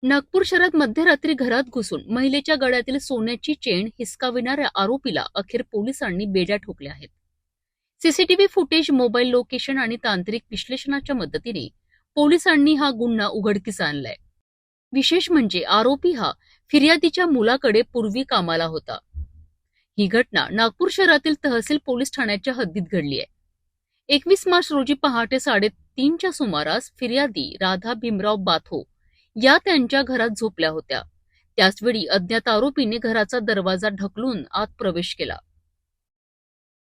नागपूर शहरात मध्यरात्री घरात घुसून महिलेच्या गळ्यातील सोन्याची चेन हिसकाविणाऱ्या आरोपीला अखेर पोलिसांनी बेड्या ठोकल्या आहेत. सीसीटीव्ही फुटेज, मोबाईल लोकेशन आणि तांत्रिक विश्लेषणाच्या मदतीने पोलिसांनी हा गुन्हा उघडकीस आणलाय. विशेष म्हणजे आरोपी हा फिर्यादीच्या मुलाकडे पूर्वी कामाला होता. ही घटना नागपूर शहरातील तहसील पोलीस ठाण्याच्या हद्दीत घडली आहे. 21 मार्च रोजी पहाटे 3:30च्या सुमारास फिर्यादी राधा भीमराव बाथो या त्यांच्या घरात झोपल्या होत्या. त्याचवेळी अज्ञात आरोपीने घराचा दरवाजा ढकलून आत प्रवेश केला.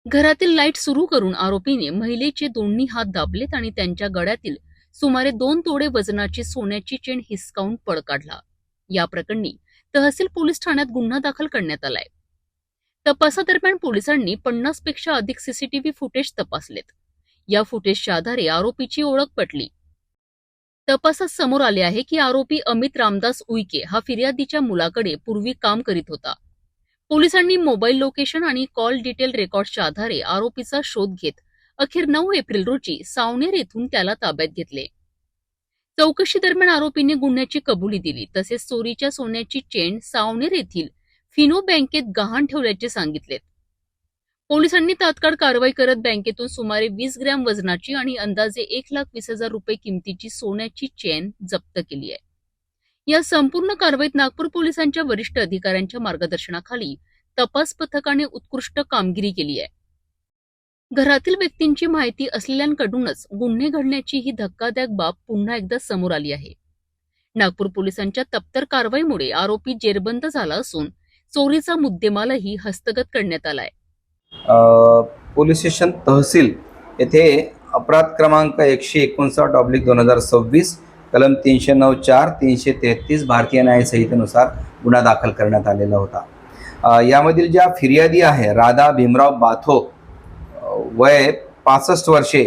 घरातील लाईट सुरू करून आरोपीने महिलेचे दोन्ही हात दाबलेत आणि त्यांच्या गळ्यातील सुमारे 2 तोळे वजनाची सोन्याची चेन हिसकावून पळ काढला. या प्रकरणी तहसील पोलीस ठाण्यात गुन्हा दाखल करण्यात आलाय. तपासादरम्यान पोलिसांनी 50 पेक्षा अधिक सीसीटीव्ही फुटेज तपासलेत. या फुटेजच्या आधारे आरोपीची ओळख पटली. तपासात समोर आले आहे की आरोपी अमित रामदास उईके हा फिर्यादीच्या मुलाकडे पूर्वी काम करीत होता. पोलिसांनी मोबाईल लोकेशन आणि कॉल डिटेल रेकॉर्डच्या आधारे आरोपीचा शोध घेत अखेर 9 एप्रिल रोजी सावनेर येथून त्याला ताब्यात घेतले. चौकशी दरम्यान आरोपीने गुन्ह्याची कबुली दिली. तसेच चोरीच्या सोन्याची चेन सावनेर येथील फिनो बँकेत गहाण ठेवल्याचे सांगितले. पोलिसांनी तात्काळ कारवाई करत बँकेतून सुमारे 20 ग्रॅम वजनाची आणि अंदाजे 1,20,000 रुपये किमतीची सोन्याची चेन जप्त केली आहे. या संपूर्ण कारवाईत नागपूर पोलिसांच्या वरिष्ठ अधिकाऱ्यांच्या मार्गदर्शनाखाली तपास पथकाने उत्कृष्ट कामगिरी केली आहे. घरातील व्यक्तींची माहिती असलेल्यांकडूनच गुन्हे घडण्याची ही धक्कादायक बाब पुन्हा एकदा समोर आली आहे. नागपूर पोलिसांच्या तप्तर कारवाईमुळे आरोपी जेरबंद झाला असून चोरीचा मुद्देमालही हस्तगत करण्यात आलाय. पोलीस स्टेशन तहसील येथे अपराध क्रमांक 159/2026 कलम 309(4), 333 भारतीय न्याय संहितेनुसार गुन्हा दाखल करण्यात आलेला होता. यामधील ज्या फिर्यादी आहे राधा भीमराव बाथो, वय 65 वर्षे,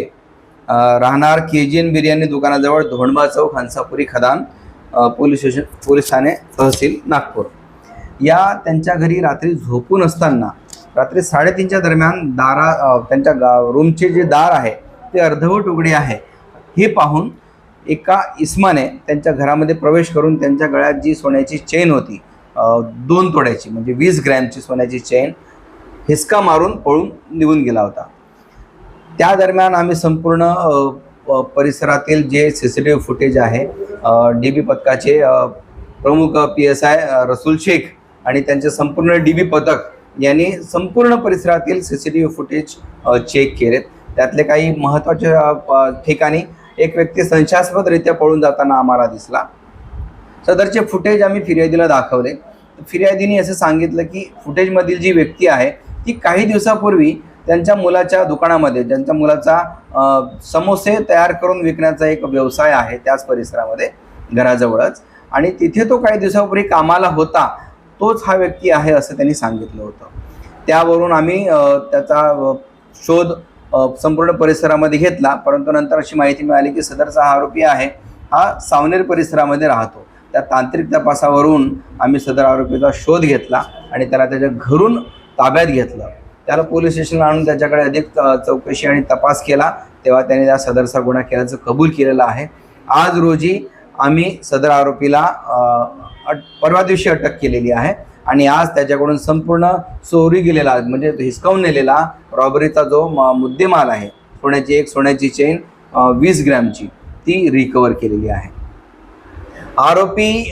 राहणार केजीएन बिर्याणी दुकानाजवळ धोंडबा चौक, हंसापुरी खदान, पोलीस ठाणे तहसील नागपूर. या त्यांच्या घरी रात्री झोपून असताना रात्री 3:30च्या दरम्यान त्यांच्या रूमचे जे दार आहे ते अर्धवट उघडे आहे हे पाहून एका इस्माने त्यांच्या घरामध्ये प्रवेश करून त्यांच्या गळ्यात जी सोन्याची चेन होती 2 तोळ्याची म्हणजे 20 ग्रॅमची सोन्याची चेन हिसका मारून पळून निघून गेला होता. त्या दरम्यान आम्ही संपूर्ण परिसरातील जे सीसीटीव्ही फुटेज आहे, डीबी पथकाचे प्रमुख PSI रसूल शेख आणि त्यांचे संपूर्ण डीबी पथक यांनी संपूर्ण परिसरातील सीसीटीव्ही फुटेज चेक केलेत. त्यातले काही महत्त्वाच्या ठिकाणी एक व्यक्ती संशयास्पदरित्या पळून जाताना आम्हाला दिसला. सदरचे फुटेज आम्ही फिर्यादीला दाखवले. फिर्यादीने असं सांगितलं की फुटेजमधील जी व्यक्ती आहे ती काही दिवसापूर्वी त्यांच्या मुलाच्या दुकानामध्ये, ज्यांच्या मुलाचा समोसे तयार करून विकण्याचा एक व्यवसाय आहे त्याच परिसरामध्ये घराजवळच, आणि तिथे तो काही दिवसापूर्वी कामाला होता, तोच हा व्यक्ती आहे असं त्यांनी सांगितलं होतं. त्यावरून आम्ही त्याचा शोध संपूर्ण परिसरामध्ये घेतला, परंतु नंतर अशी माहिती मिळाली की सदरचा हा आरोपी आहे हा सावनेर परिसरामध्ये राहतो. त्या तांत्रिक तपासावरून आम्ही सदर आरोपीचा शोध घेतला आणि त्याला त्याच्या घरून ताब्यात घेतलं. त्याला पोलीस स्टेशनला आणून त्याच्याकडे अधिक चौकशी आणि तपास केला, तेव्हा त्याने त्या सदरचा गुन्हा केल्याचं कबूल केलेलं आहे. आज रोजी आम्ही सदर आरोपीला परवा दिवशी अटक केलेली आहे आणि आज त्याच्याकडून संपूर्ण चोरी गेलेला म्हणजे हिसकावून नेलेला रॉबरीचा जो मुद्देमाल आहे, सोन्याची चेन 20 ग्रॅमची, ती रिकवर केलेली आहे. आरोपी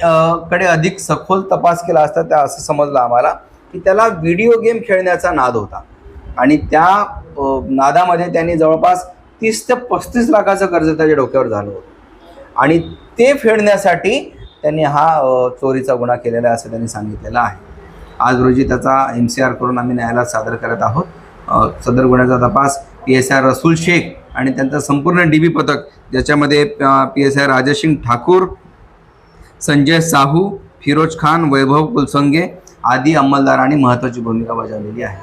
कडे अधिक सखोल तपास केला असता त्या असं समजलं आम्हाला की त्याला व्हिडिओ गेम खेळण्याचा नाद होता आणि त्या नादामध्ये त्यांनी जवळपास 30 ते 35 लाखाचं कर्ज त्याच्या डोक्यावर झालं होतं आणि ते फेडण्यासाठी त्यांनी हा चोरीचा गुन्हा केलेला आहे असं त्यांनी सांगितलेलं आहे. आज रोजी त्याचा MCR करून आम्ही न्यायालयात सादर करत आहोत. सदर गुन्ह्याचा तपास PSI रसूल शेख आणि त्यांचं संपूर्ण डीबी पथक, ज्याच्यामध्ये PSI राजसिंग ठाकूर, संजय साहू, फिरोज खान, वैभव कुलसंगे आदी अंमलदारांनी महत्त्वाची भूमिका बजावलेली आहे.